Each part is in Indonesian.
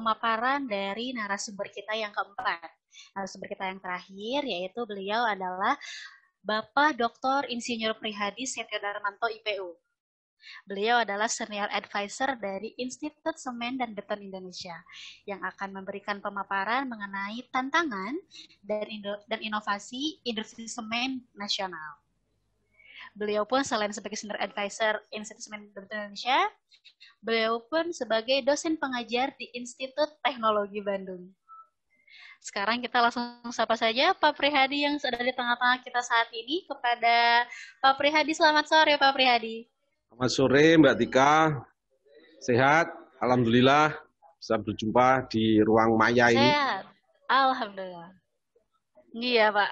pemaparan dari narasumber kita yang keempat. Narasumber kita yang terakhir yaitu beliau adalah Bapak Dr. Insinyur Prihadi Setio Darmanto IPU. Beliau adalah Senior Advisor dari Institut Semen dan Beton Indonesia yang akan memberikan pemaparan mengenai tantangan dan inovasi industri semen nasional. Beliau pun selain sebagai Senior Advisor Institut Semen dan Beton Indonesia, beliau pun sebagai dosen pengajar di Institut Teknologi Bandung. Sekarang kita langsung sapa saja Pak Prihadi yang ada di tengah-tengah kita saat ini. Kepada Pak Prihadi, selamat sore Pak Prihadi. Selamat sore Mbak Tika, sehat, alhamdulillah bisa berjumpa di ruang maya ini. Sehat, alhamdulillah. Iya Pak,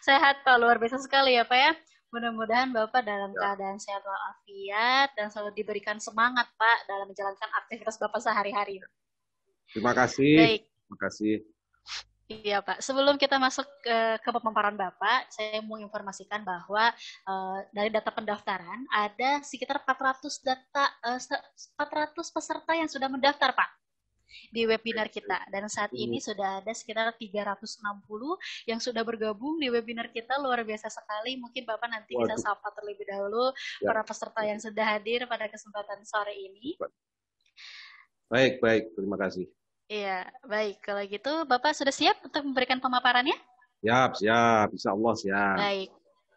sehat Pak, luar biasa sekali ya Pak ya. Mudah-mudahan Bapak dalam keadaan sehat walafiat dan selalu diberikan semangat Pak dalam menjalankan aktivitas Bapak sehari-hari. Terima kasih. Baik. Terima kasih. Iya Pak, sebelum kita masuk ke pemaparan Bapak, saya mau informasikan bahwa dari data pendaftaran ada sekitar 400 peserta yang sudah mendaftar Pak di webinar kita, dan saat ini sudah ada sekitar 360 yang sudah bergabung di webinar kita. Luar biasa sekali. Mungkin Bapak nanti bisa sapa terlebih dahulu para peserta yang sudah hadir pada kesempatan sore ini. Baik, terima kasih. Iya, baik. Kalau gitu, Bapak sudah siap untuk memberikan pemaparannya? Siap. Insya Allah siap.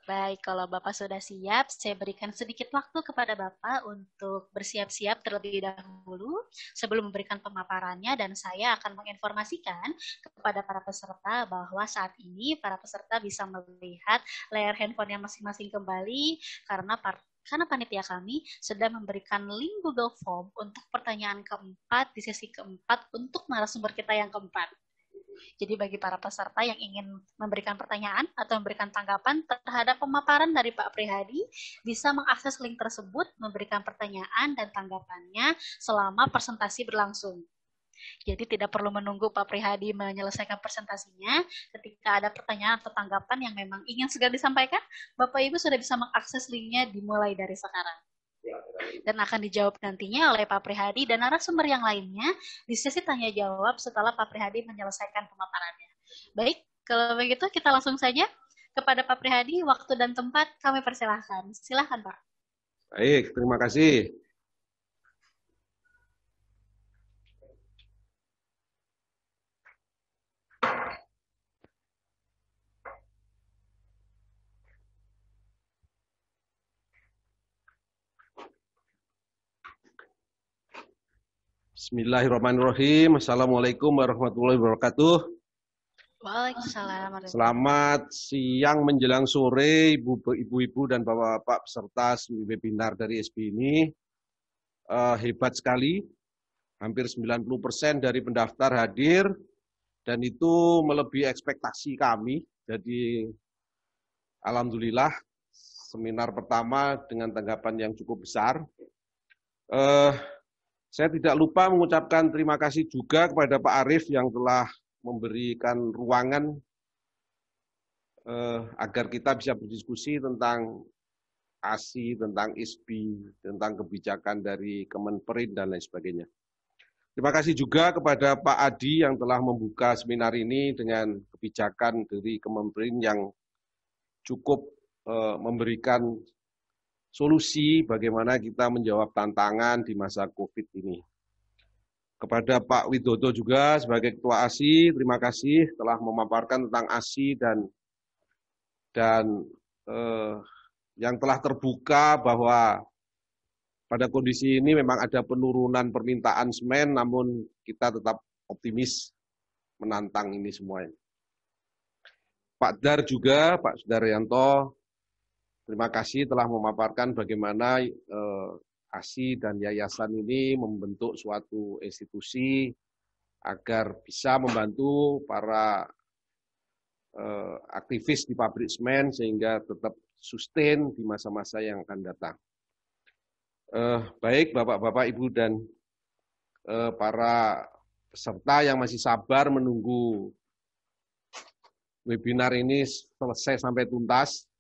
Baik. Kalau Bapak sudah siap, saya berikan sedikit waktu kepada Bapak untuk bersiap-siap terlebih dahulu sebelum memberikan pemaparannya, dan saya akan menginformasikan kepada para peserta bahwa saat ini para peserta bisa melihat layar handphonenya masing-masing kembali karena panitia kami sudah memberikan link Google Form untuk pertanyaan keempat di sesi keempat untuk narasumber kita yang keempat. Jadi bagi para peserta yang ingin memberikan pertanyaan atau memberikan tanggapan terhadap pemaparan dari Pak Prihadi, bisa mengakses link tersebut, memberikan pertanyaan dan tanggapannya selama presentasi berlangsung. Jadi tidak perlu menunggu Pak Prihadi menyelesaikan presentasinya. Ketika ada pertanyaan atau tanggapan yang memang ingin segera disampaikan, Bapak Ibu sudah bisa mengakses linknya dimulai dari sekarang. Dan akan dijawab nantinya oleh Pak Prihadi dan narasumber yang lainnya di sesi tanya jawab setelah Pak Prihadi menyelesaikan pemaparannya. Baik, kalau begitu kita langsung saja kepada Pak Prihadi. Waktu dan tempat kami persilahkan. Silakan Pak. Baik, terima kasih. Bismillahirrahmanirrahim. Assalamualaikum warahmatullahi wabarakatuh. Waalaikumsalam. Selamat siang menjelang sore ibu-ibu dan bapak-bapak peserta webinar dari SB ini. Hebat sekali, hampir 90% dari pendaftar hadir dan itu melebihi ekspektasi kami. Jadi alhamdulillah seminar pertama dengan tanggapan yang cukup besar. Saya tidak lupa mengucapkan terima kasih juga kepada Pak Arief yang telah memberikan ruangan agar kita bisa berdiskusi tentang ASI, tentang ISBI, tentang kebijakan dari Kemenperin dan lain sebagainya. Terima kasih juga kepada Pak Adi yang telah membuka seminar ini dengan kebijakan dari Kemenperin yang cukup memberikan solusi bagaimana kita menjawab tantangan di masa COVID ini. Kepada Pak Widodo juga sebagai Ketua ASI, terima kasih telah memaparkan tentang ASI dan yang telah terbuka bahwa pada kondisi ini memang ada penurunan permintaan semen, namun kita tetap optimis menantang ini semuanya. Pak Dar juga, Pak Sudaryanto, terima kasih telah memaparkan bagaimana ASI dan yayasan ini membentuk suatu institusi agar bisa membantu para aktivis di pabrik semen sehingga tetap sustain di masa-masa yang akan datang. Baik Bapak-Bapak, Ibu dan para peserta yang masih sabar menunggu webinar ini selesai sampai tuntas.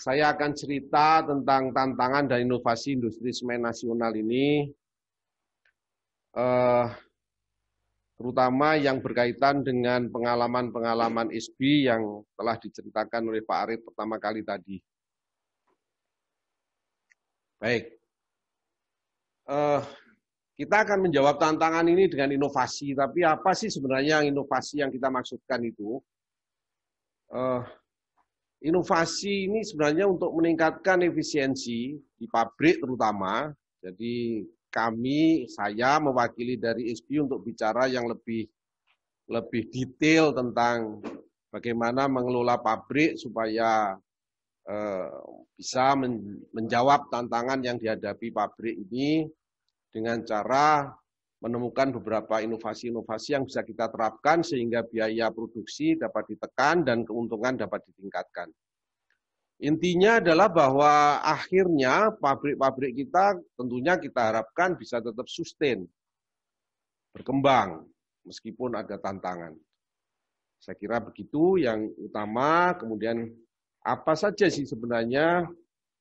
Saya akan cerita tentang tantangan dan inovasi industri semen nasional ini. terutama yang berkaitan dengan pengalaman-pengalaman ISBI yang telah diceritakan oleh Pak Arif pertama kali tadi. Baik, kita akan menjawab tantangan ini dengan inovasi, tapi apa sih sebenarnya inovasi yang kita maksudkan itu? Inovasi ini sebenarnya untuk meningkatkan efisiensi di pabrik terutama. Jadi saya mewakili dari ISBI untuk bicara yang lebih detail tentang bagaimana mengelola pabrik supaya bisa menjawab tantangan yang dihadapi pabrik ini dengan cara menemukan beberapa inovasi-inovasi yang bisa kita terapkan sehingga biaya produksi dapat ditekan dan keuntungan dapat ditingkatkan. Intinya adalah bahwa akhirnya pabrik-pabrik kita tentunya kita harapkan bisa tetap sustain, berkembang, meskipun ada tantangan. Saya kira begitu yang utama. Kemudian apa saja sih sebenarnya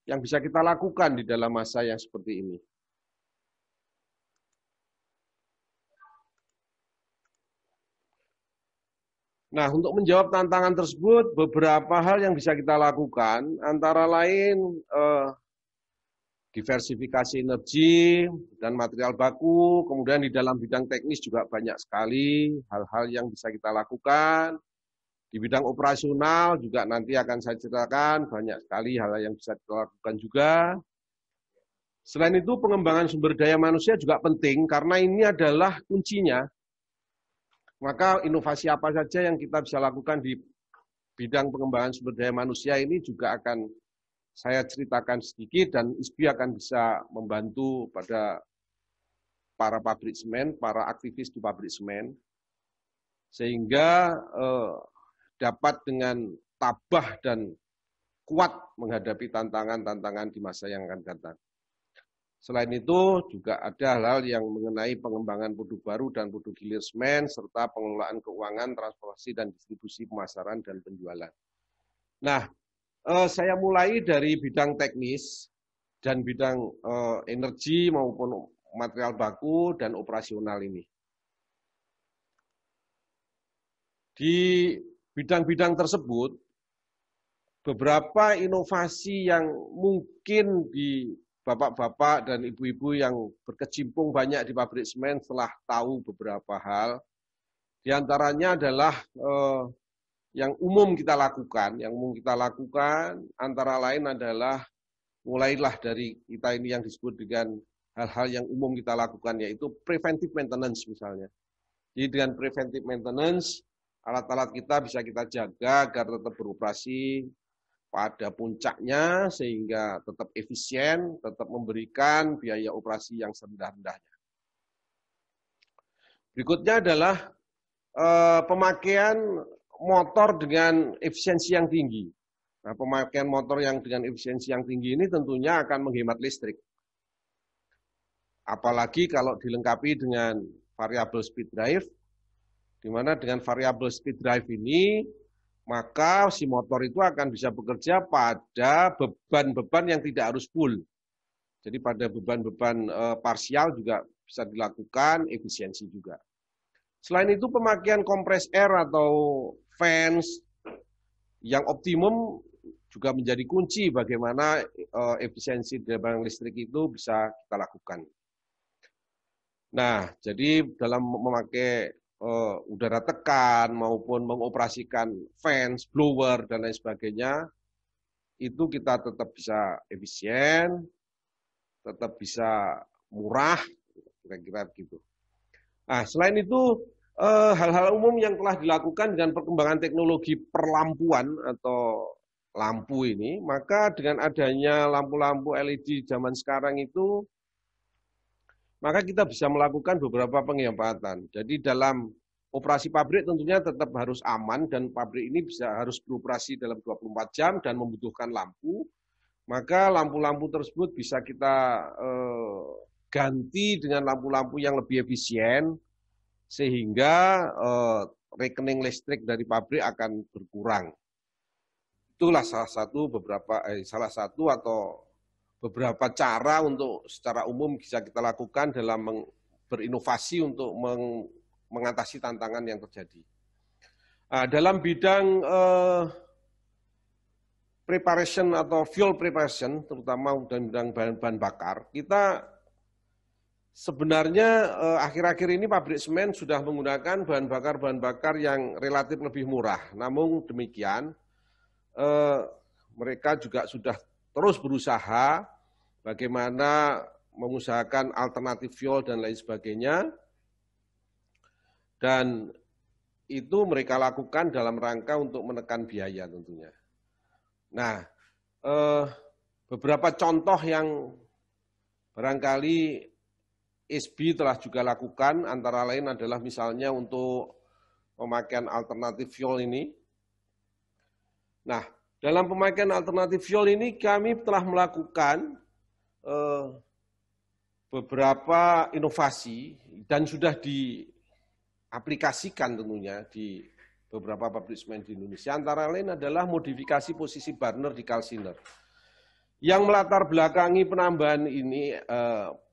yang bisa kita lakukan di dalam masa yang seperti ini? Nah, untuk menjawab tantangan tersebut, beberapa hal yang bisa kita lakukan, antara lain diversifikasi energi dan material baku, kemudian di dalam bidang teknis juga banyak sekali hal-hal yang bisa kita lakukan. Di bidang operasional juga nanti akan saya ceritakan banyak sekali hal yang bisa kita lakukan juga. Selain itu pengembangan sumber daya manusia juga penting karena ini adalah kuncinya. Maka inovasi apa saja yang kita bisa lakukan di bidang pengembangan sumber daya manusia ini juga akan saya ceritakan sedikit dan ISBI akan bisa membantu pada para pabrik semen, para aktivis di pabrik semen, sehingga dapat dengan tabah dan kuat menghadapi tantangan-tantangan di masa yang akan datang. Selain itu juga ada hal-hal yang mengenai pengembangan produk baru dan produk hilir semen, serta pengelolaan keuangan, transportasi, dan distribusi pemasaran dan penjualan. Nah, saya mulai dari bidang teknis dan bidang energi maupun material baku dan operasional ini. Di bidang-bidang tersebut, beberapa inovasi yang mungkin di bapak-bapak dan ibu-ibu yang berkecimpung banyak di pabrik semen telah tahu beberapa hal. Di antaranya adalah yang umum kita lakukan. Yang umum kita lakukan antara lain adalah mulailah dari kita ini yang disebut dengan hal-hal yang umum kita lakukan, yaitu preventive maintenance misalnya. Jadi dengan preventive maintenance, alat-alat kita bisa kita jaga agar tetap beroperasi pada puncaknya sehingga tetap efisien, tetap memberikan biaya operasi yang serendah-rendahnya. Berikutnya adalah pemakaian motor dengan efisiensi yang tinggi. Nah, pemakaian motor yang dengan efisiensi yang tinggi ini tentunya akan menghemat listrik. Apalagi kalau dilengkapi dengan variable speed drive, di mana dengan variable speed drive ini, maka si motor itu akan bisa bekerja pada beban-beban yang tidak harus full. Jadi pada beban-beban parsial juga bisa dilakukan efisiensi juga. Selain itu pemakaian kompres air atau fans yang optimum juga menjadi kunci bagaimana efisiensi daya listrik itu bisa kita lakukan. Nah, jadi dalam memakai udara tekan maupun mengoperasikan fans, blower, dan lain sebagainya, itu kita tetap bisa efisien, tetap bisa murah, kira-kira begitu. Nah, selain itu, hal-hal umum yang telah dilakukan dengan perkembangan teknologi perlampuan atau lampu ini, maka dengan adanya lampu-lampu LED zaman sekarang itu, maka kita bisa melakukan beberapa penghematan. Jadi dalam operasi pabrik tentunya tetap harus aman dan pabrik ini harus beroperasi dalam 24 jam dan membutuhkan lampu. Maka lampu-lampu tersebut bisa kita ganti dengan lampu-lampu yang lebih efisien sehingga rekening listrik dari pabrik akan berkurang. Itulah salah satu atau beberapa cara untuk secara umum bisa kita lakukan dalam berinovasi untuk mengatasi tantangan yang terjadi. Dalam bidang preparation atau fuel preparation, terutama dalam bidang bahan bakar, kita sebenarnya akhir-akhir ini pabrik semen sudah menggunakan bahan bakar yang relatif lebih murah. Namun demikian, mereka juga sudah terus berusaha bagaimana mengusahakan alternatif fuel dan lain sebagainya. Dan itu mereka lakukan dalam rangka untuk menekan biaya tentunya. Nah, beberapa contoh yang barangkali ISBI telah juga lakukan, antara lain adalah misalnya untuk pemakaian alternatif fuel ini. Nah, dalam pemakaian alternatif fuel ini kami telah melakukan beberapa inovasi dan sudah diaplikasikan tentunya di beberapa pabrik semen di Indonesia, antara lain adalah modifikasi posisi burner di kalsiner. Yang melatar belakangi penambahan ini,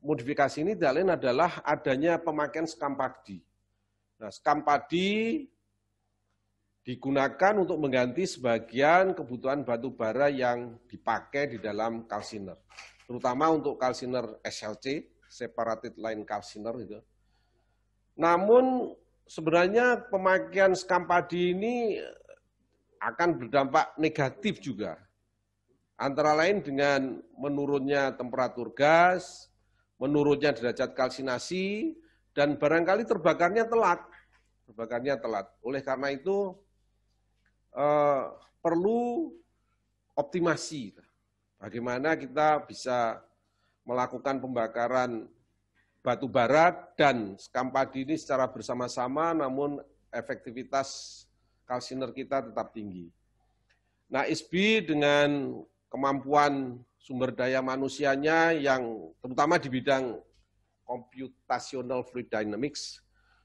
modifikasi ini tidak lain adalah adanya pemakaian skam padi. Nah, skam padi digunakan untuk mengganti sebagian kebutuhan batu bara yang dipakai di dalam kalsiner, terutama untuk kalsiner SLC, separated line calciner itu. Namun sebenarnya pemakaian skam padi ini akan berdampak negatif juga. Antara lain dengan menurunnya temperatur gas, menurunnya derajat kalsinasi, dan barangkali terbakarnya telat. Oleh karena itu perlu optimasi. Bagaimana kita bisa melakukan pembakaran batu bara dan skam padi ini secara bersama-sama, namun efektivitas kalsiner kita tetap tinggi. Nah, ISBI dengan kemampuan sumber daya manusianya yang terutama di bidang computational fluid dynamics,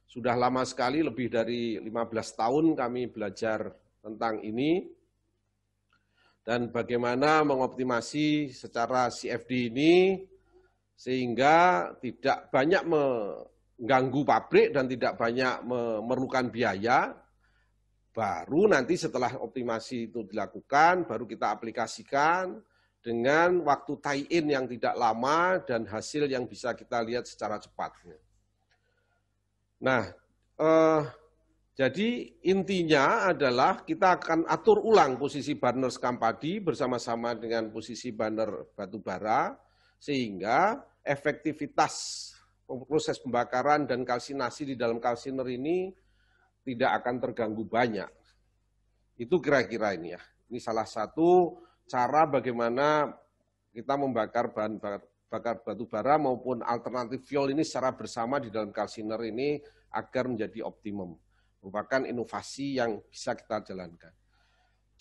sudah lama sekali, lebih dari 15 tahun kami belajar tentang ini, dan bagaimana mengoptimasi secara CFD ini sehingga tidak banyak mengganggu pabrik dan tidak banyak memerlukan biaya. Baru nanti setelah optimasi itu dilakukan, baru kita aplikasikan dengan waktu tie-in yang tidak lama dan hasil yang bisa kita lihat secara cepat. Nah, jadi intinya adalah kita akan atur ulang posisi burner skam padi bersama-sama dengan posisi burner batu bara, sehingga efektivitas proses pembakaran dan kalsinasi di dalam kalsiner ini tidak akan terganggu banyak. Itu kira-kira ini ya. Ini salah satu cara bagaimana kita membakar bahan bakar batu bara maupun alternatif fuel ini secara bersama di dalam kalsiner ini agar menjadi optimum. Merupakan inovasi yang bisa kita jalankan.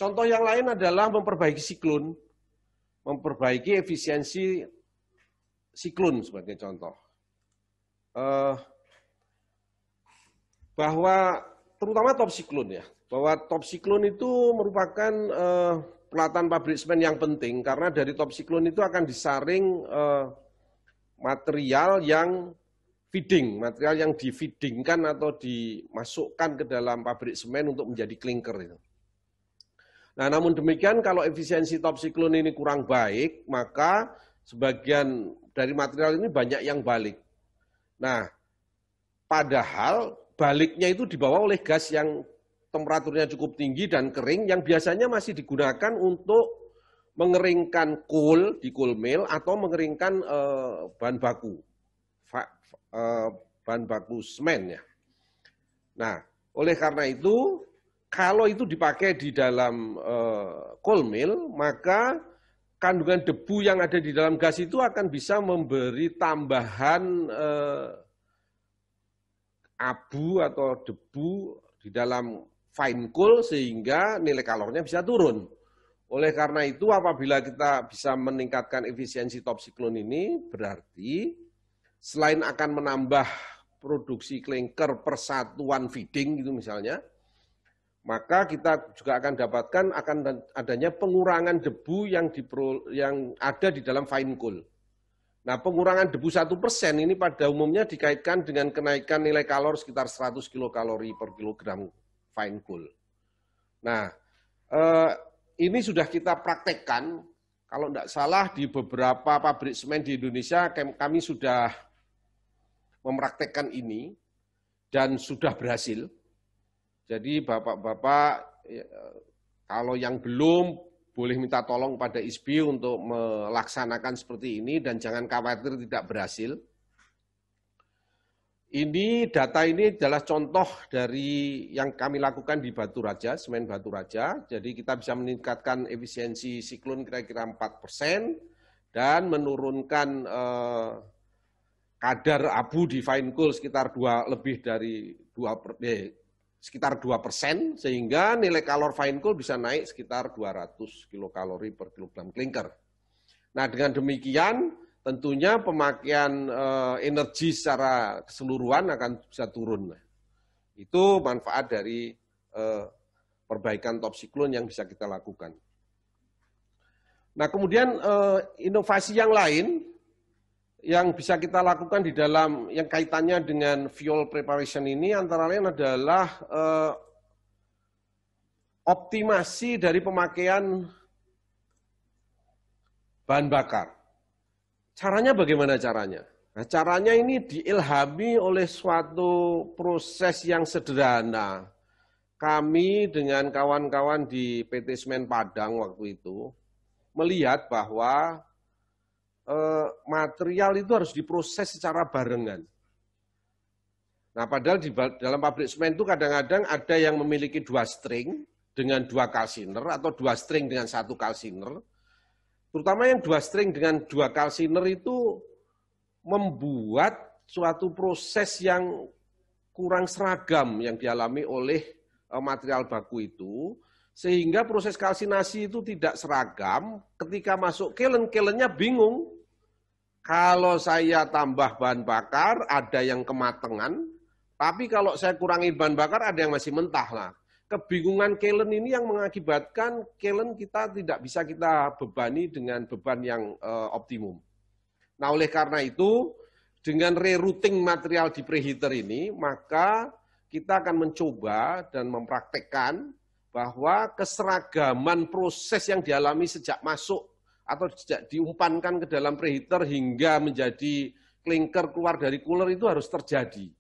Contoh yang lain adalah memperbaiki siklon, memperbaiki efisiensi siklon sebagai contoh. Bahwa terutama top siklon ya, bahwa top siklon itu merupakan peralatan pabrik semen yang penting karena dari top siklon itu akan disaring material yang feeding, material yang di-feedingkan atau dimasukkan ke dalam pabrik semen untuk menjadi klinker itu. Nah, namun demikian kalau efisiensi top siklon ini kurang baik, maka sebagian dari material ini banyak yang balik. Nah, padahal baliknya itu dibawa oleh gas yang temperaturnya cukup tinggi dan kering, yang biasanya masih digunakan untuk mengeringkan coal di coal mill atau mengeringkan bahan baku semen ya. Nah, oleh karena itu, kalau itu dipakai di dalam coal mill, maka kandungan debu yang ada di dalam gas itu akan bisa memberi tambahan abu atau debu di dalam fine coal sehingga nilai kalornya bisa turun. Oleh karena itu apabila kita bisa meningkatkan efisiensi top siklon ini, berarti selain akan menambah produksi klinker persatuan feeding gitu misalnya, maka kita juga akan dapatkan adanya pengurangan debu yang ada di dalam fine coal. Nah, pengurangan debu 1% ini pada umumnya dikaitkan dengan kenaikan nilai kalori sekitar 100 kilokalori per kilogram fine coal. Nah, ini sudah kita praktekkan, kalau tidak salah di beberapa pabrik semen di Indonesia kami sudah mempraktekkan ini dan sudah berhasil. Jadi Bapak-Bapak kalau yang belum boleh minta tolong pada ISBI untuk melaksanakan seperti ini dan jangan khawatir tidak berhasil. Ini data ini adalah contoh dari yang kami lakukan di Batu Raja, semen Batu Raja. Jadi kita bisa meningkatkan efisiensi siklon kira-kira 4% dan menurunkan kadar abu di fine coal sekitar sekitar 2%, sehingga nilai kalori fine coal bisa naik sekitar 200 kilokalori per kilogram klinker. Nah, dengan demikian tentunya pemakaian energi secara keseluruhan akan bisa turun. Itu manfaat dari perbaikan top siklon yang bisa kita lakukan. Nah, kemudian inovasi yang lain yang bisa kita lakukan di dalam yang kaitannya dengan fuel preparation ini antara lain adalah optimasi dari pemakaian bahan bakar. Caranya bagaimana caranya? Nah, caranya ini diilhami oleh suatu proses yang sederhana. Kami dengan kawan-kawan di PT Semen Padang waktu itu melihat bahwa material itu harus diproses secara barengan. Nah, padahal di dalam pabrik semen itu kadang-kadang ada yang memiliki 2 string dengan 2 kalsiner atau 2 string dengan 1 kalsiner. Terutama yang 2 string dengan 2 kalsiner itu membuat suatu proses yang kurang seragam yang dialami oleh material baku itu, sehingga proses kalsinasi itu tidak seragam. Ketika masuk kelen, kelennya bingung. Kalau saya tambah bahan bakar, ada yang kematangan, tapi kalau saya kurangi bahan bakar, ada yang masih mentah. Nah, kebingungan kelen ini yang mengakibatkan kelen kita tidak bisa kita bebani dengan beban yang optimum. Nah, oleh karena itu, dengan rerouting material di preheater ini, maka kita akan mencoba dan mempraktekkan bahwa keseragaman proses yang dialami sejak masuk atau sejak diumpankan ke dalam preheater hingga menjadi klinker keluar dari cooler itu harus terjadi.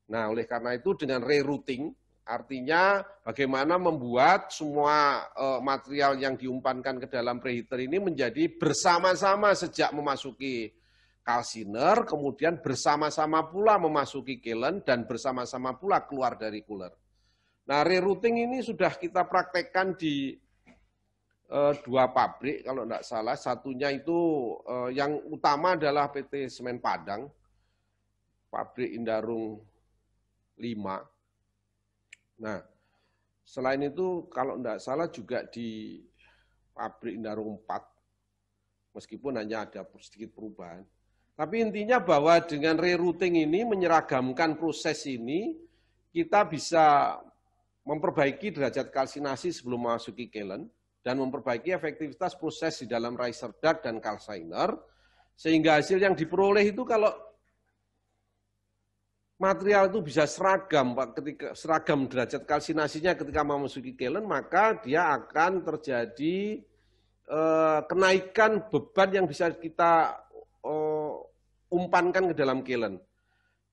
Nah, oleh karena itu dengan rerouting, artinya bagaimana membuat semua material yang diumpankan ke dalam preheater ini menjadi bersama-sama sejak memasuki kalsiner, kemudian bersama-sama pula memasuki kelen, dan bersama-sama pula keluar dari cooler. Nah, rerouting ini sudah kita praktekkan di 2 pabrik, kalau tidak salah. Satunya itu yang utama adalah PT Semen Padang, pabrik Indarung 5. Nah, selain itu kalau tidak salah juga di pabrik Indarung 4, meskipun hanya ada sedikit perubahan. Tapi intinya bahwa dengan rerouting ini, menyeragamkan proses ini, kita bisa memperbaiki derajat kalsinasi sebelum memasuki kelen, dan memperbaiki efektivitas proses di dalam riser duct dan calciner, sehingga hasil yang diperoleh itu kalau material itu bisa seragam, ketika seragam derajat kalsinasinya ketika memasuki kelen, maka dia akan terjadi kenaikan beban yang bisa kita umpankan ke dalam kelen.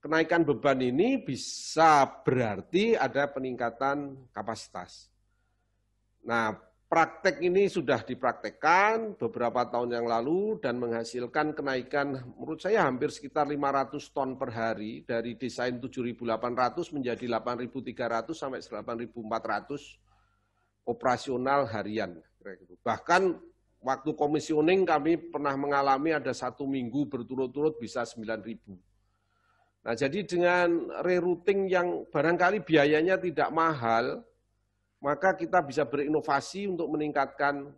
Kenaikan beban ini bisa berarti ada peningkatan kapasitas. Nah, praktek ini sudah dipraktekkan beberapa tahun yang lalu dan menghasilkan kenaikan menurut saya hampir sekitar 500 ton per hari, dari desain 7.800 menjadi 8.300 sampai 8.400 operasional harian. Bahkan waktu komisioning kami pernah mengalami ada 1 minggu berturut-turut bisa 9.000. Nah, jadi dengan rerouting yang barangkali biayanya tidak mahal, maka kita bisa berinovasi untuk meningkatkan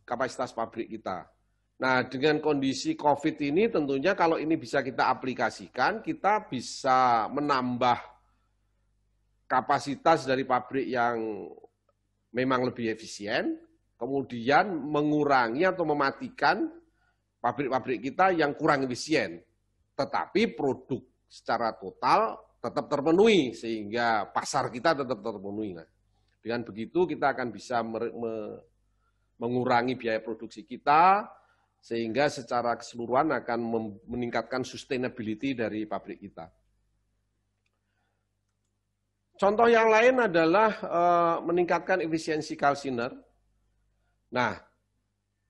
kapasitas pabrik kita. Nah, dengan kondisi COVID ini tentunya kalau ini bisa kita aplikasikan, kita bisa menambah kapasitas dari pabrik yang memang lebih efisien, kemudian mengurangi atau mematikan pabrik-pabrik kita yang kurang efisien. Tetapi produk secara total tetap terpenuhi, sehingga pasar kita tetap terpenuhi. Nah, dengan begitu kita akan bisa mengurangi biaya produksi kita, sehingga secara keseluruhan akan meningkatkan sustainability dari pabrik kita. Contoh yang lain adalah meningkatkan efisiensi kalsiner. Nah,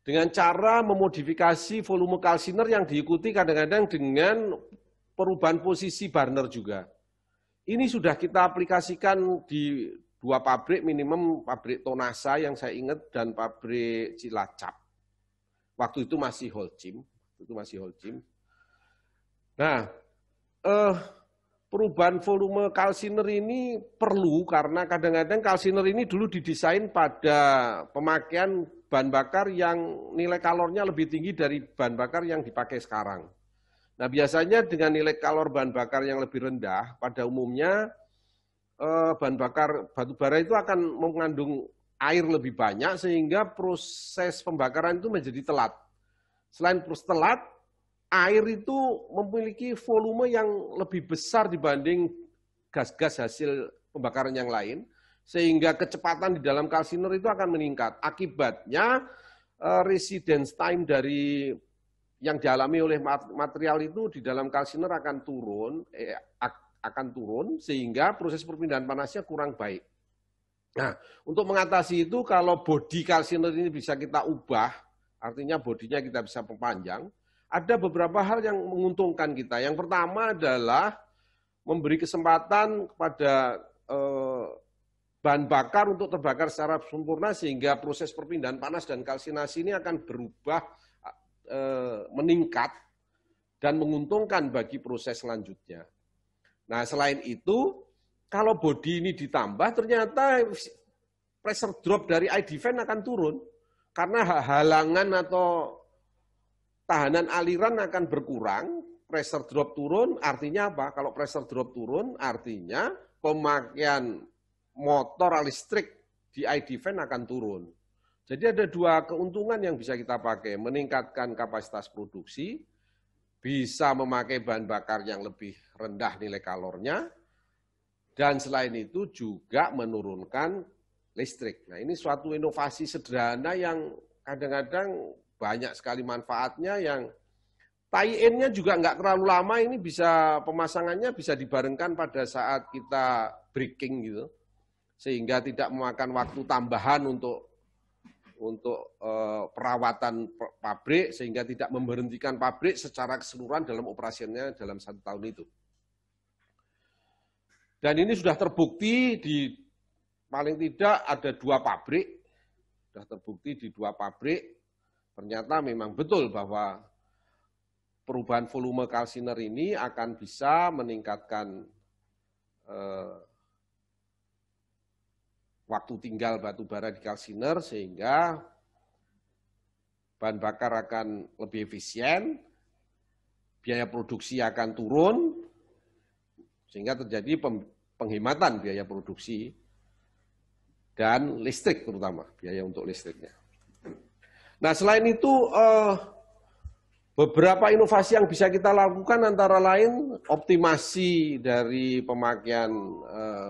dengan cara memodifikasi volume kalsiner yang diikuti kadang-kadang dengan perubahan posisi burner juga. Ini sudah kita aplikasikan di 2 pabrik, minimum pabrik Tonasa yang saya ingat dan pabrik Cilacap. Waktu itu masih Holcim. Nah, perubahan volume kalsiner ini perlu karena kadang-kadang kalsiner ini dulu didesain pada pemakaian bahan bakar yang nilai kalornya lebih tinggi dari bahan bakar yang dipakai sekarang. Nah, biasanya dengan nilai kalor bahan bakar yang lebih rendah, pada umumnya bahan bakar batubara itu akan mengandung air lebih banyak sehingga proses pembakaran itu menjadi telat. Selain proses telat, air itu memiliki volume yang lebih besar dibanding gas-gas hasil pembakaran yang lain, sehingga kecepatan di dalam kalsiner itu akan meningkat. Akibatnya residence time dari yang dialami oleh material itu di dalam kalsiner akan turun, sehingga proses perpindahan panasnya kurang baik. Nah, untuk mengatasi itu, kalau bodi kalsiner ini bisa kita ubah, artinya bodinya kita bisa perpanjang, ada beberapa hal yang menguntungkan kita. Yang pertama adalah memberi kesempatan kepada bahan bakar untuk terbakar secara sempurna, sehingga proses perpindahan panas dan kalsinasi ini akan berubah meningkat dan menguntungkan bagi proses selanjutnya. Nah, selain itu, kalau bodi ini ditambah, ternyata pressure drop dari ID fan akan turun, karena halangan atau tahanan aliran akan berkurang, pressure drop turun, artinya apa? Kalau pressure drop turun, artinya pemakaian motor listrik di ID fan akan turun. Jadi ada 2 keuntungan yang bisa kita pakai, meningkatkan kapasitas produksi, bisa memakai bahan bakar yang lebih rendah nilai kalornya, dan selain itu juga menurunkan listrik. Nah, ini suatu inovasi sederhana yang kadang-kadang banyak sekali manfaatnya, yang tie-in-nya juga nggak terlalu lama, ini bisa pemasangannya bisa dibarengkan pada saat kita breaking gitu, sehingga tidak memakan waktu tambahan untuk perawatan pabrik, sehingga tidak memberhentikan pabrik secara keseluruhan dalam operasinya dalam 1 tahun itu. Dan ini sudah terbukti di paling tidak ada 2 pabrik, sudah terbukti di 2 pabrik, ternyata memang betul bahwa perubahan volume kalsiner ini akan bisa meningkatkan waktu tinggal batubara di kalsiner, sehingga bahan bakar akan lebih efisien, biaya produksi akan turun, sehingga terjadi penghematan biaya produksi dan listrik, terutama biaya untuk listriknya. Nah, selain itu beberapa inovasi yang bisa kita lakukan antara lain optimasi dari pemakaian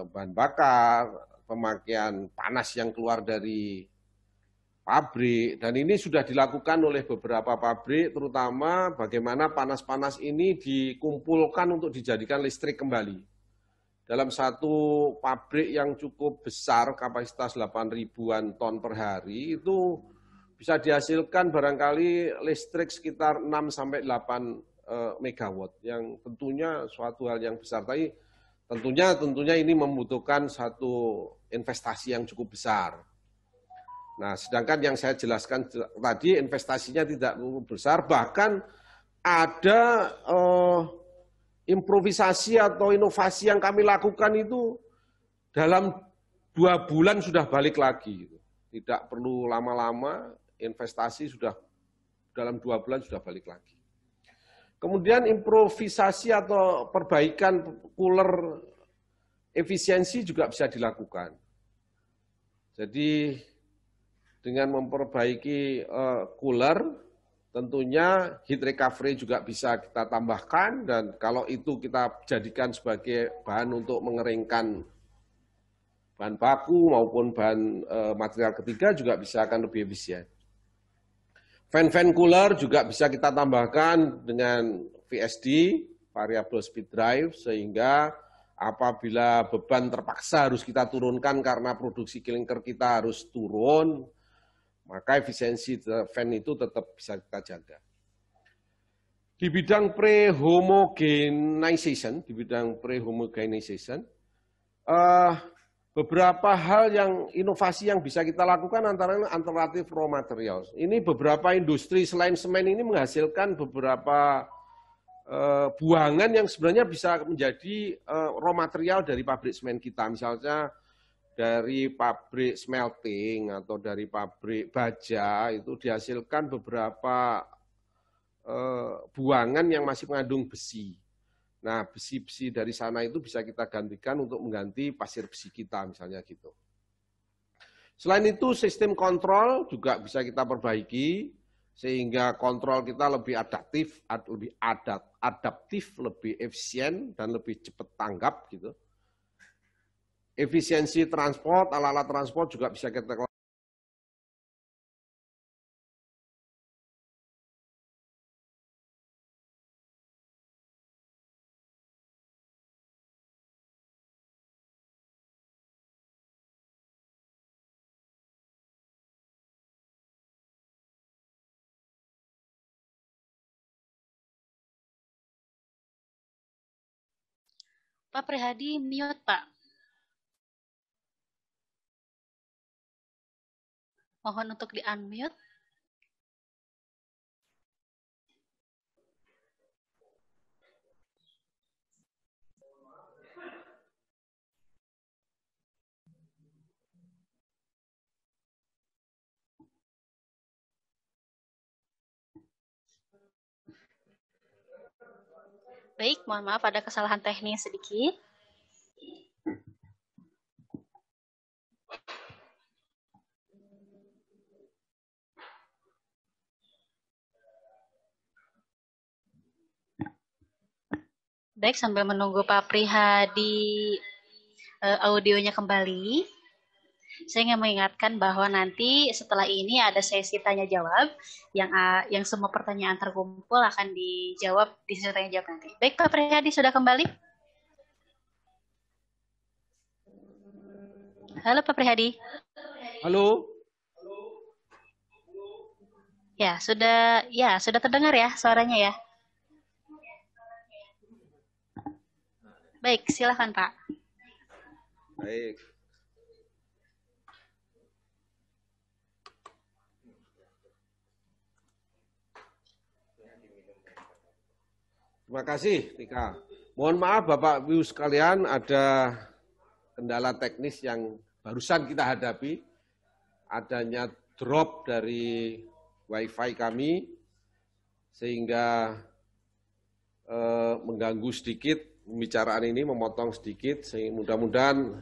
bahan bakar, pemakaian panas yang keluar dari pabrik, dan ini sudah dilakukan oleh beberapa pabrik, terutama bagaimana panas-panas ini dikumpulkan untuk dijadikan listrik kembali. Dalam satu pabrik yang cukup besar, kapasitas 8.000-an ton per hari, itu bisa dihasilkan barangkali listrik sekitar 6-8 megawatt, yang tentunya suatu hal yang besar. Tapi tentunya ini membutuhkan satu investasi yang cukup besar. Nah, sedangkan yang saya jelaskan tadi investasinya tidak besar, bahkan ada improvisasi atau inovasi yang kami lakukan itu dalam 2 bulan sudah balik lagi. Tidak perlu lama-lama, investasi sudah dalam 2 bulan sudah balik lagi. Kemudian improvisasi atau perbaikan cooler efisiensi juga bisa dilakukan. Jadi dengan memperbaiki cooler, tentunya heat recovery juga bisa kita tambahkan, dan kalau itu kita jadikan sebagai bahan untuk mengeringkan bahan baku maupun bahan material ketiga juga bisa akan lebih efisien. Fan cooler juga bisa kita tambahkan dengan VSD, variable speed drive, sehingga apabila beban terpaksa harus kita turunkan karena produksi klinker kita harus turun, maka efisiensi fan itu tetap bisa kita jaga. Di bidang pre-homogenization, beberapa hal yang inovasi yang bisa kita lakukan antara lain alternatif raw materials. Ini beberapa industri selain semen ini menghasilkan beberapa buangan yang sebenarnya bisa menjadi raw material dari pabrik semen kita. Misalnya dari pabrik smelting atau dari pabrik baja itu dihasilkan beberapa buangan yang masih mengandung besi. Nah, besi-besi dari sana itu bisa kita gantikan untuk mengganti pasir besi kita, misalnya gitu. Selain itu, sistem kontrol juga bisa kita perbaiki, sehingga kontrol kita lebih adaptif, lebih efisien, dan lebih cepat tanggap gitu. Efisiensi transport, alat-alat transport juga bisa kita. Pak Prihadi mute, Pak. Mohon untuk di-unmute. Baik, mohon maaf ada kesalahan teknis sedikit. Baik, sambil menunggu Pak Prihadi audionya kembali, saya ingin mengingatkan bahwa nanti setelah ini ada sesi tanya jawab yang semua pertanyaan terkumpul akan dijawab di sesi tanya jawab nanti. Baik, Pak Prihadi sudah kembali? Halo Pak Prihadi. Halo. Ya, sudah terdengar ya suaranya ya. Baik, silakan Pak. Baik. Terima kasih, Tika. Mohon maaf Bapak Ibu sekalian, ada kendala teknis yang barusan kita hadapi. Adanya drop dari Wi-Fi kami, sehingga mengganggu sedikit pembicaraan ini, memotong sedikit, sehingga mudah-mudahan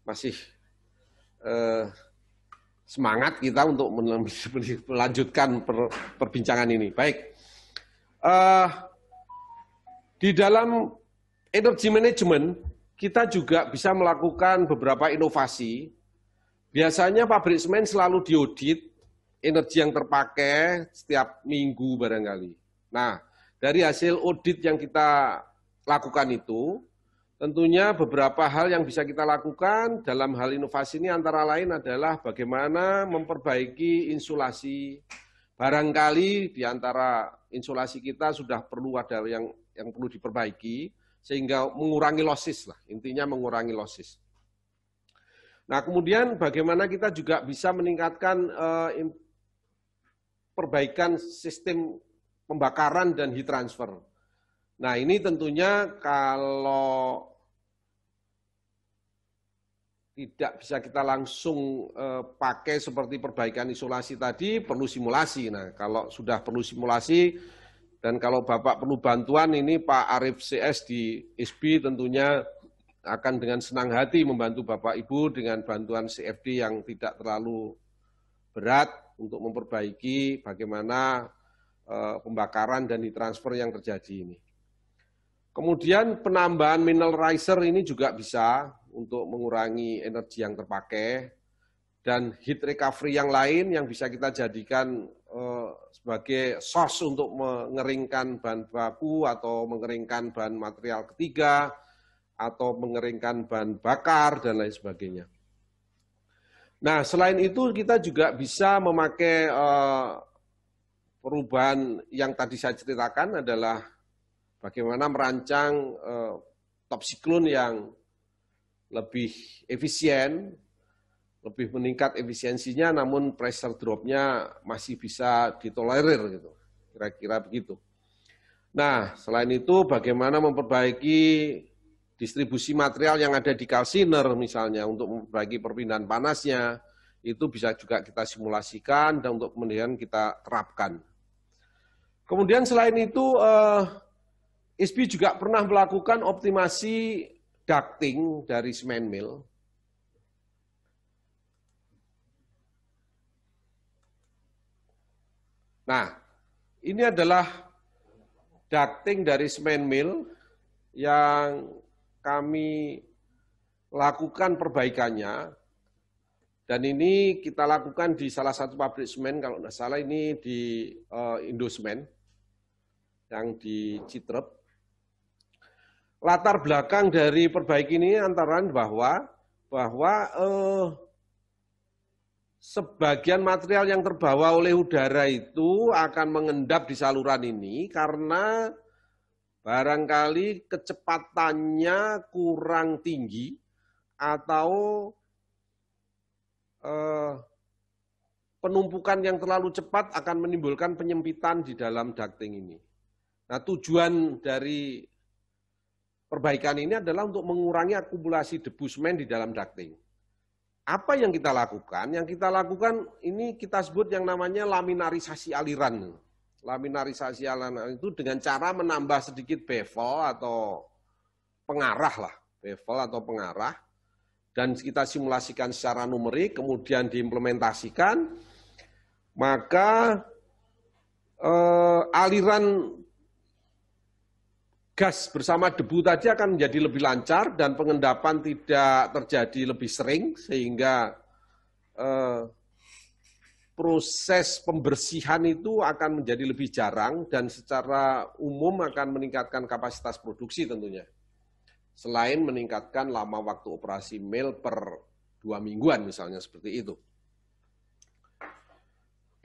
masih semangat kita untuk melanjutkan perbincangan ini. Baik, di dalam energy management kita juga bisa melakukan beberapa inovasi. Biasanya pabrik semen selalu diaudit energi yang terpakai setiap minggu barangkali. Nah, dari hasil audit yang kita lakukan itu, tentunya beberapa hal yang bisa kita lakukan dalam hal inovasi ini antara lain adalah bagaimana memperbaiki insulasi. Barangkali di antara insulasi kita sudah perlu ada yang perlu diperbaiki, sehingga mengurangi losses lah, intinya mengurangi losses. Nah, kemudian bagaimana kita juga bisa meningkatkan perbaikan sistem pembakaran dan heat transfer. Nah, ini tentunya kalau tidak bisa kita langsung pakai seperti perbaikan isolasi tadi, perlu simulasi. Nah, kalau sudah perlu simulasi, dan kalau Bapak perlu bantuan, ini Pak Arief CS di ISBI tentunya akan dengan senang hati membantu Bapak Ibu dengan bantuan CFD yang tidak terlalu berat untuk memperbaiki bagaimana pembakaran dan heat transfer yang terjadi ini. Kemudian penambahan mineralizer ini juga bisa untuk mengurangi energi yang terpakai, dan heat recovery yang lain yang bisa kita jadikan sebagai source untuk mengeringkan bahan baku atau mengeringkan bahan material ketiga atau mengeringkan bahan bakar dan lain sebagainya. Nah, selain itu kita juga bisa memakai perubahan yang tadi saya ceritakan adalah bagaimana merancang top siklon yang lebih efisien, lebih meningkat efisiensinya, namun pressure drop-nya masih bisa ditolerir gitu. Kira-kira begitu. Nah, selain itu bagaimana memperbaiki distribusi material yang ada di kalsiner misalnya untuk memperbaiki perpindahan panasnya, itu bisa juga kita simulasikan dan untuk kemudian kita terapkan. Kemudian selain itu, ISBI juga pernah melakukan optimasi ducting dari semen mill. Nah, ini adalah ducting dari semen mill yang kami lakukan perbaikannya, dan ini kita lakukan di salah satu pabrik semen, kalau tidak salah ini di Indosemen, yang di Citrep. Latar belakang dari perbaiki ini antara bahwa sebagian material yang terbawa oleh udara itu akan mengendap di saluran ini karena barangkali kecepatannya kurang tinggi atau penumpukan yang terlalu cepat akan menimbulkan penyempitan di dalam ducting ini. Nah, tujuan dari perbaikan ini adalah untuk mengurangi akumulasi debu semen di dalam ducting. Apa yang kita lakukan? Yang kita lakukan ini kita sebut yang namanya laminarisasi aliran. Laminarisasi aliran itu dengan cara menambah sedikit bevel atau pengarah lah, bevel atau pengarah, dan kita simulasikan secara numerik, kemudian diimplementasikan, maka aliran gas bersama debu tadi akan menjadi lebih lancar dan pengendapan tidak terjadi lebih sering, sehingga proses pembersihan itu akan menjadi lebih jarang dan secara umum akan meningkatkan kapasitas produksi tentunya. Selain meningkatkan lama waktu operasi mill per 2 mingguan misalnya seperti itu.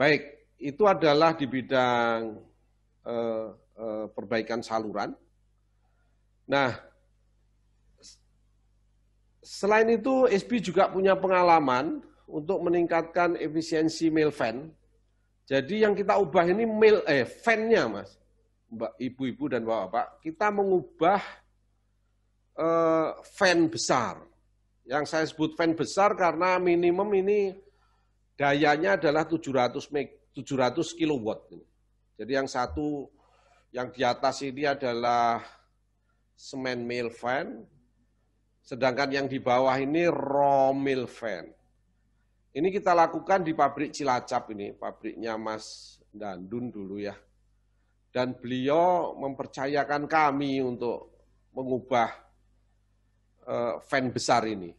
Baik, itu adalah di bidang perbaikan saluran. Nah, selain itu ISBI juga punya pengalaman untuk meningkatkan efisiensi mill fan. Jadi yang kita ubah ini fan-nya, Mas, Mbak, Ibu-ibu dan Bapak-bapak, kita mengubah fan besar. Yang saya sebut fan besar karena minimum ini dayanya adalah 700 kW. Jadi yang satu, yang di atas ini adalah semen mill fan, sedangkan yang di bawah ini raw mill fan. Ini kita lakukan di pabrik Cilacap ini, pabriknya Mas Dandun dulu ya. Dan beliau mempercayakan kami untuk mengubah fan besar ini.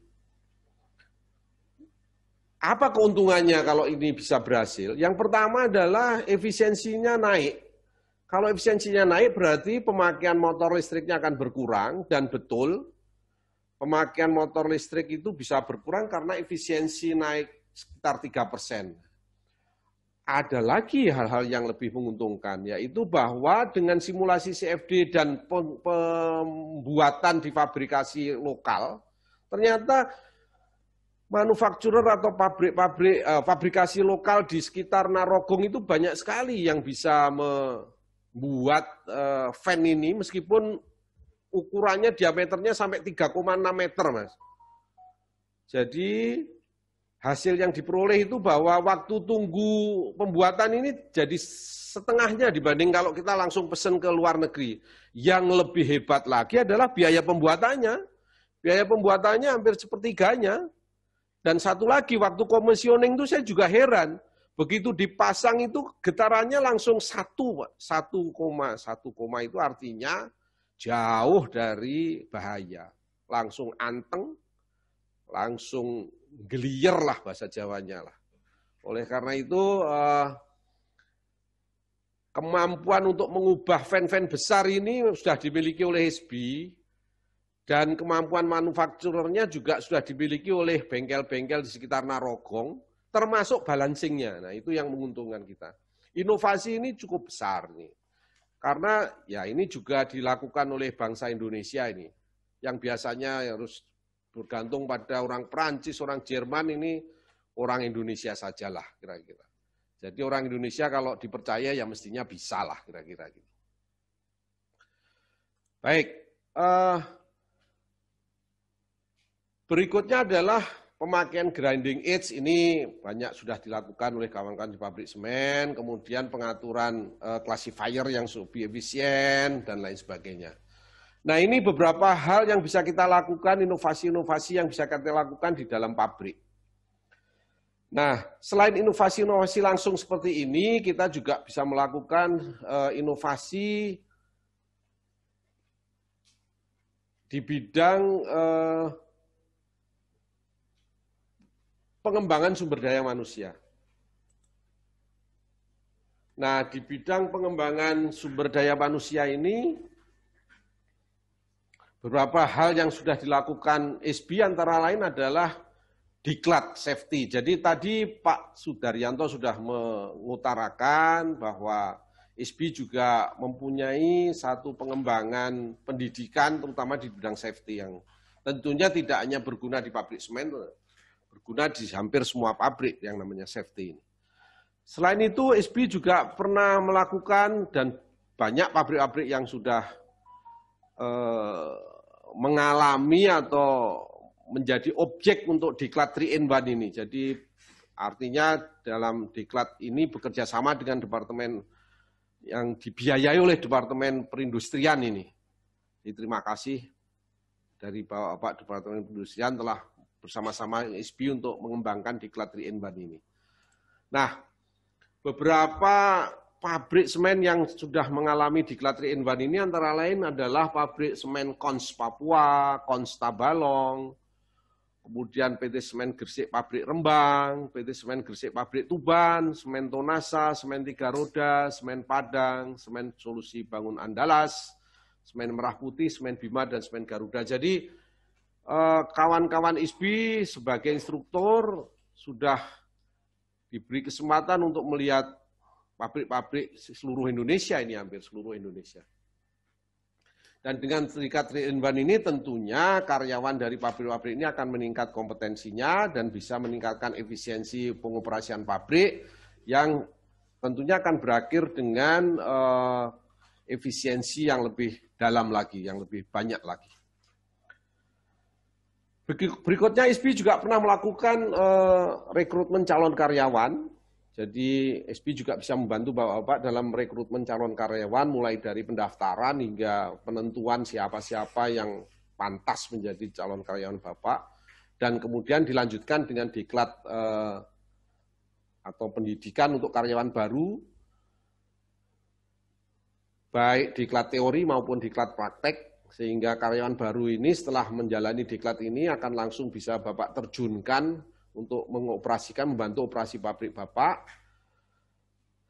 Apa keuntungannya kalau ini bisa berhasil? Yang pertama adalah efisiensinya naik. Kalau efisiensinya naik berarti pemakaian motor listriknya akan berkurang, dan betul pemakaian motor listrik itu bisa berkurang karena efisiensi naik sekitar 3%. Ada lagi hal-hal yang lebih menguntungkan, yaitu bahwa dengan simulasi CFD dan pembuatan di fabrikasi lokal, ternyata manufakturer atau fabrikasi lokal di sekitar Narogong itu banyak sekali yang bisa membuat fan ini meskipun ukurannya diameternya sampai 3,6 meter, Mas. Jadi hasil yang diperoleh itu bahwa waktu tunggu pembuatan ini jadi setengahnya dibanding kalau kita langsung pesen ke luar negeri. Yang lebih hebat lagi adalah biaya pembuatannya. Biaya pembuatannya hampir sepertiganya. Dan satu lagi, waktu commissioning itu saya juga heran. Begitu dipasang itu getarannya langsung 1,1 itu artinya jauh dari bahaya. Langsung anteng, langsung gelier lah bahasa Jawanya lah. Oleh karena itu kemampuan untuk mengubah fan-fan besar ini sudah dimiliki oleh SB. Dan kemampuan manufakturernya juga sudah dimiliki oleh bengkel-bengkel di sekitar Narogong, termasuk balancingnya. Nah, itu yang menguntungkan kita. Inovasi ini cukup besar nih. Karena ya ini juga dilakukan oleh bangsa Indonesia ini. Yang biasanya harus bergantung pada orang Perancis, orang Jerman, ini orang Indonesia sajalah kira-kira. Jadi orang Indonesia kalau dipercaya ya mestinya bisa lah kira-kira gitu. Baik, berikutnya adalah pemakaian grinding aids. Ini banyak sudah dilakukan oleh kawan-kawan di pabrik semen, kemudian pengaturan classifier yang lebih efisien, dan lain sebagainya. Nah, ini beberapa hal yang bisa kita lakukan, inovasi-inovasi yang bisa kita lakukan di dalam pabrik. Nah, selain inovasi-inovasi langsung seperti ini, kita juga bisa melakukan inovasi di bidang pengembangan sumber daya manusia. Nah, di bidang pengembangan sumber daya manusia ini, beberapa hal yang sudah dilakukan SB antara lain adalah diklat safety. Jadi tadi Pak Sudaryanto sudah mengutarakan bahwa SB juga mempunyai satu pengembangan pendidikan terutama di bidang safety yang tentunya tidak hanya berguna di pabrik semen, berguna di hampir semua pabrik yang namanya safety ini. Selain itu, SB juga pernah melakukan dan banyak pabrik-pabrik yang sudah mengalami atau menjadi objek untuk diklat 3-in-1 ini. Jadi artinya dalam diklat ini bekerja sama dengan departemen yang dibiayai oleh Departemen Perindustrian ini. Jadi terima kasih dari Bapak Departemen Perindustrian telah bersama-sama SB untuk mengembangkan diklat 3-in-1 ini. Nah, beberapa pabrik semen yang sudah mengalami diklat 3-in-1 ini antara lain adalah pabrik semen Kons Papua, Kons Tabalong, kemudian PT Semen Gresik Pabrik Rembang, PT Semen Gresik Pabrik Tuban, Semen Tonasa, Semen Tiga Roda, Semen Padang, Semen Solusi Bangun Andalas, Semen Merah Putih, Semen Bima, dan Semen Garuda. Jadi kawan-kawan ISBI sebagai instruktur sudah diberi kesempatan untuk melihat pabrik-pabrik seluruh Indonesia ini, hampir seluruh Indonesia. Dan dengan serikat 3-in-1 ini tentunya karyawan dari pabrik-pabrik ini akan meningkat kompetensinya dan bisa meningkatkan efisiensi pengoperasian pabrik yang tentunya akan berakhir dengan efisiensi yang lebih dalam lagi, yang lebih banyak lagi. Berikutnya ISBI juga pernah melakukan rekrutmen calon karyawan. Jadi SB juga bisa membantu Bapak-Bapak dalam rekrutmen calon karyawan mulai dari pendaftaran hingga penentuan siapa-siapa yang pantas menjadi calon karyawan Bapak. Dan kemudian dilanjutkan dengan diklat atau pendidikan untuk karyawan baru, baik diklat teori maupun diklat praktek. Sehingga karyawan baru ini setelah menjalani diklat ini akan langsung bisa Bapak terjunkan untuk mengoperasikan, membantu operasi pabrik Bapak.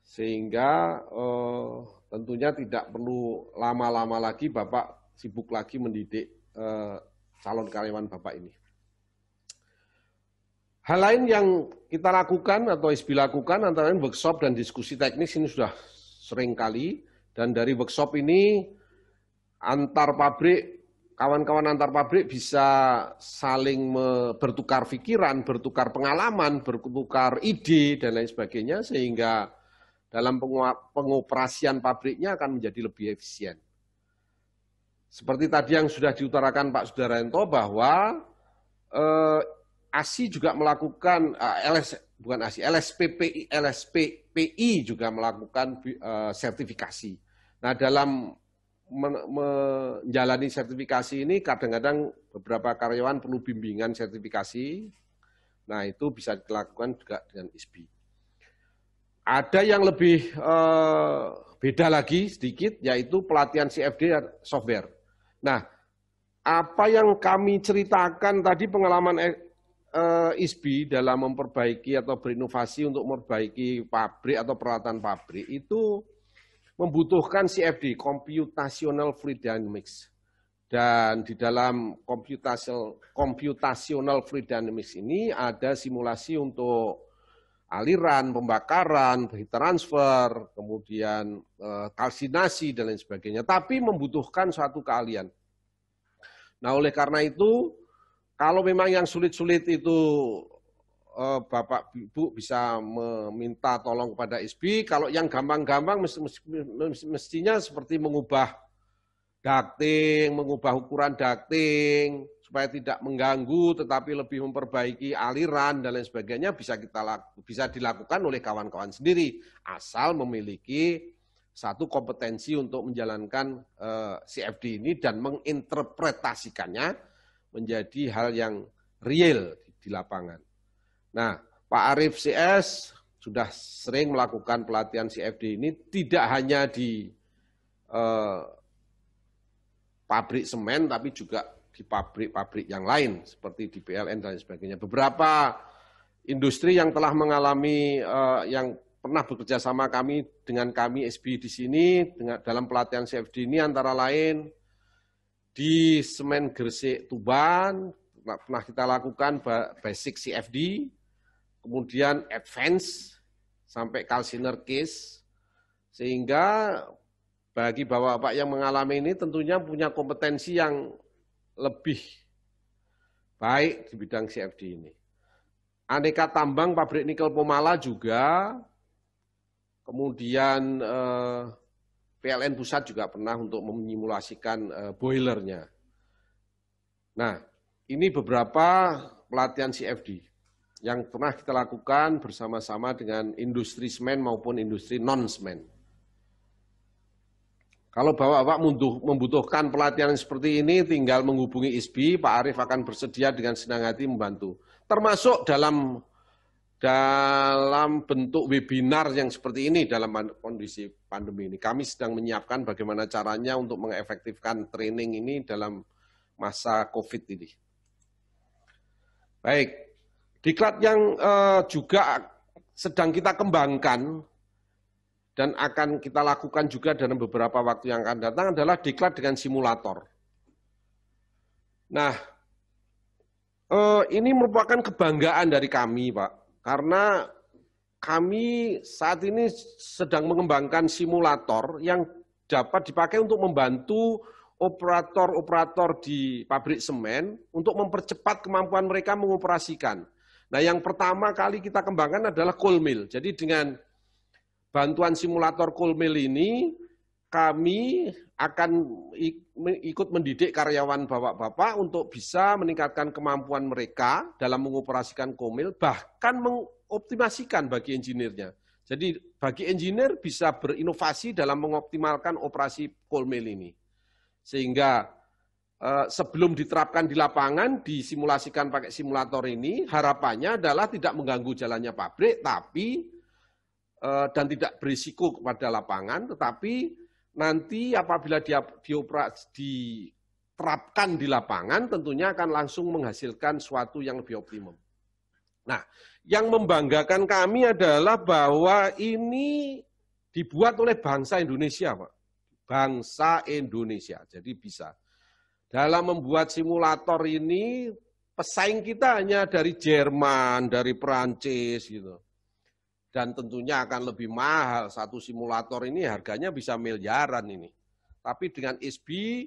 Sehingga tentunya tidak perlu lama-lama lagi Bapak sibuk lagi mendidik calon karyawan Bapak ini. Hal lain yang kita lakukan atau SB lakukan antara lain workshop dan diskusi teknis ini sudah sering kali. Dan dari workshop ini antar pabrik, kawan-kawan antar pabrik bisa saling bertukar pikiran, bertukar pengalaman, bertukar ide, dan lain sebagainya, sehingga dalam pengoperasian pabriknya akan menjadi lebih efisien. Seperti tadi yang sudah diutarakan Pak Sudaryanto bahwa ASI juga melakukan, LSPPI juga melakukan sertifikasi. Nah, dalam menjalani sertifikasi ini kadang-kadang beberapa karyawan perlu bimbingan sertifikasi Nah, itu bisa dilakukan juga dengan ISBI. Ada yang lebih beda lagi sedikit, yaitu pelatihan CFD software. Nah, apa yang kami ceritakan tadi pengalaman ISBI dalam memperbaiki atau berinovasi untuk memperbaiki pabrik atau peralatan pabrik itu membutuhkan CFD, Computational Fluid Dynamics. Dan di dalam computational fluid dynamics ini ada simulasi untuk aliran, pembakaran, heat transfer, kemudian kalsinasi, dan lain sebagainya. Tapi membutuhkan suatu keahlian. Nah, oleh karena itu, kalau memang yang sulit-sulit itu Bapak Ibu bisa meminta tolong kepada ISBI, kalau yang gampang-gampang mestinya seperti mengubah ducting, mengubah ukuran ducting, supaya tidak mengganggu tetapi lebih memperbaiki aliran dan lain sebagainya bisa dilakukan oleh kawan-kawan sendiri, asal memiliki satu kompetensi untuk menjalankan CFD ini dan menginterpretasikannya menjadi hal yang real di lapangan. Nah, Pak Arief CS sudah sering melakukan pelatihan CFD ini tidak hanya di pabrik semen, tapi juga di pabrik-pabrik yang lain, seperti di PLN dan sebagainya. Beberapa industri yang telah mengalami, yang pernah bekerja sama dengan kami SBI di sini, dalam pelatihan CFD ini antara lain, di Semen Gresik Tuban, pernah kita lakukan basic CFD, kemudian advance, sampai calciner case, sehingga bagi bapak-bapak yang mengalami ini tentunya punya kompetensi yang lebih baik di bidang CFD ini. Aneka tambang pabrik nikel Pomala juga, kemudian PLN Pusat juga pernah untuk menyimulasikan boilernya. Nah, ini beberapa pelatihan CFD yang pernah kita lakukan bersama-sama dengan industri semen maupun industri non-semen. Kalau Bapak-Bapak membutuhkan pelatihan seperti ini, tinggal menghubungi ISBI, Pak Arief akan bersedia dengan senang hati membantu. Termasuk dalam bentuk webinar yang seperti ini dalam kondisi pandemi ini. Kami sedang menyiapkan bagaimana caranya untuk mengefektifkan training ini dalam masa COVID ini. Baik, diklat yang juga sedang kita kembangkan dan akan kita lakukan juga dalam beberapa waktu yang akan datang adalah diklat dengan simulator. Nah, ini merupakan kebanggaan dari kami, Pak, karena kami saat ini sedang mengembangkan simulator yang dapat dipakai untuk membantu operator-operator di pabrik semen untuk mempercepat kemampuan mereka mengoperasikan. Nah, yang pertama kali kita kembangkan adalah coal mill. Jadi dengan bantuan simulator coal mill ini, kami akan ikut mendidik karyawan bapak-bapak untuk bisa meningkatkan kemampuan mereka dalam mengoperasikan coal mill, bahkan mengoptimasikan bagi engineer-nya. Jadi bagi engineer bisa berinovasi dalam mengoptimalkan operasi coal mill ini. Sehingga sebelum diterapkan di lapangan, disimulasikan pakai simulator ini, harapannya adalah tidak mengganggu jalannya pabrik, tapi dan tidak berisiko kepada lapangan, tetapi nanti apabila diterapkan di lapangan, tentunya akan langsung menghasilkan suatu yang lebih optimum. Nah, yang membanggakan kami adalah bahwa ini dibuat oleh bangsa Indonesia, Pak. Bangsa Indonesia, jadi bisa. Dalam membuat simulator ini, pesaing kita hanya dari Jerman, dari Perancis, gitu. Dan tentunya akan lebih mahal, satu simulator ini harganya bisa miliaran ini. Tapi dengan ISBI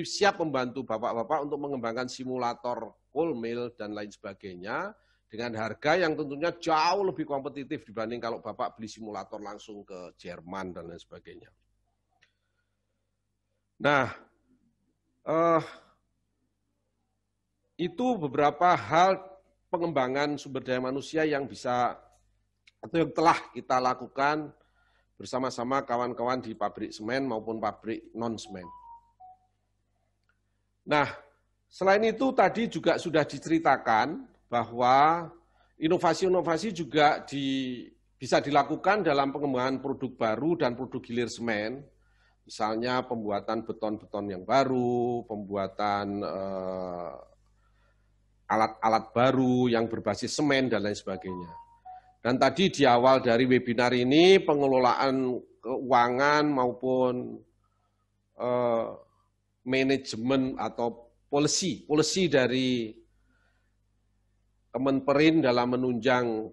siap membantu bapak-bapak untuk mengembangkan simulator coal mill dan lain sebagainya, dengan harga yang tentunya jauh lebih kompetitif dibanding kalau bapak beli simulator langsung ke Jerman dan lain sebagainya. Nah, itu beberapa hal pengembangan sumber daya manusia yang bisa atau yang telah kita lakukan bersama-sama kawan-kawan di pabrik semen maupun pabrik non-semen. Nah, selain itu tadi juga sudah diceritakan bahwa Inovasi-inovasi juga bisa dilakukan dalam pengembangan produk baru dan produk hilir semen, misalnya pembuatan beton-beton yang baru, pembuatan alat-alat baru yang berbasis semen, dan lain sebagainya. Dan tadi di awal dari webinar ini, pengelolaan keuangan maupun manajemen atau policy dari Kemenperin dalam menunjang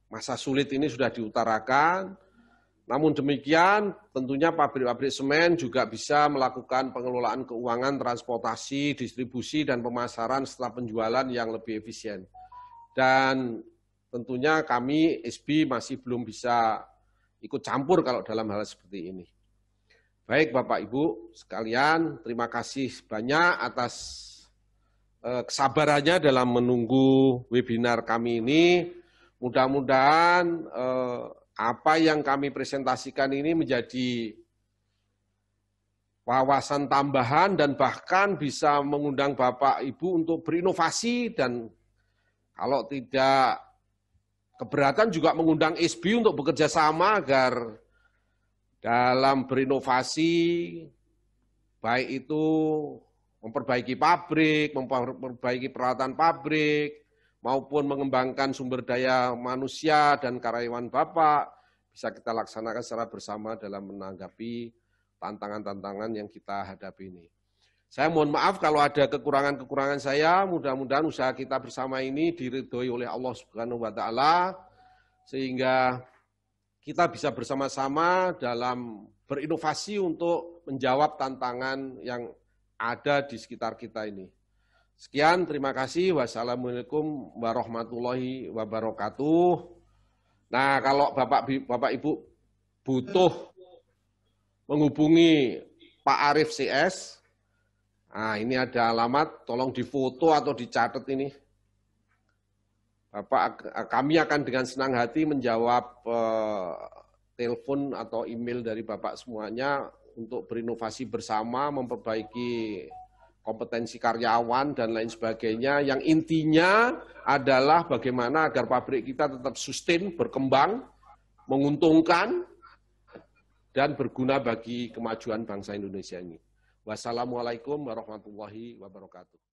masa sulit ini sudah diutarakan. Namun demikian, tentunya pabrik-pabrik semen juga bisa melakukan pengelolaan keuangan, transportasi, distribusi, dan pemasaran setelah penjualan yang lebih efisien. Dan tentunya kami, SB, masih belum bisa ikut campur kalau dalam hal seperti ini. Baik Bapak Ibu sekalian, terima kasih banyak atas kesabarannya dalam menunggu webinar kami ini. Mudah-mudahan apa yang kami presentasikan ini menjadi wawasan tambahan dan bahkan bisa mengundang Bapak Ibu untuk berinovasi, dan kalau tidak keberatan juga mengundang SB untuk bekerja sama agar dalam berinovasi, baik itu memperbaiki pabrik, memperbaiki peralatan pabrik, maupun mengembangkan sumber daya manusia dan karyawan Bapak, bisa kita laksanakan secara bersama dalam menanggapi tantangan-tantangan yang kita hadapi ini. Saya mohon maaf kalau ada kekurangan-kekurangan saya, mudah-mudahan usaha kita bersama ini diridhoi oleh Allah Subhanahu wa Ta'ala, sehingga kita bisa bersama-sama dalam berinovasi untuk menjawab tantangan yang ada di sekitar kita ini. Sekian, terima kasih. Wassalamualaikum warahmatullahi wabarakatuh. Nah, kalau Bapak Ibu butuh menghubungi Pak Arief CS, nah ini ada alamat, tolong difoto atau dicatat ini. Kami akan dengan senang hati menjawab telepon atau email dari Bapak semuanya untuk berinovasi bersama, memperbaiki kompetensi karyawan, dan lain sebagainya. Yang intinya adalah bagaimana agar pabrik kita tetap sustain, berkembang, menguntungkan, dan berguna bagi kemajuan bangsa Indonesia ini. Wassalamualaikum warahmatullahi wabarakatuh.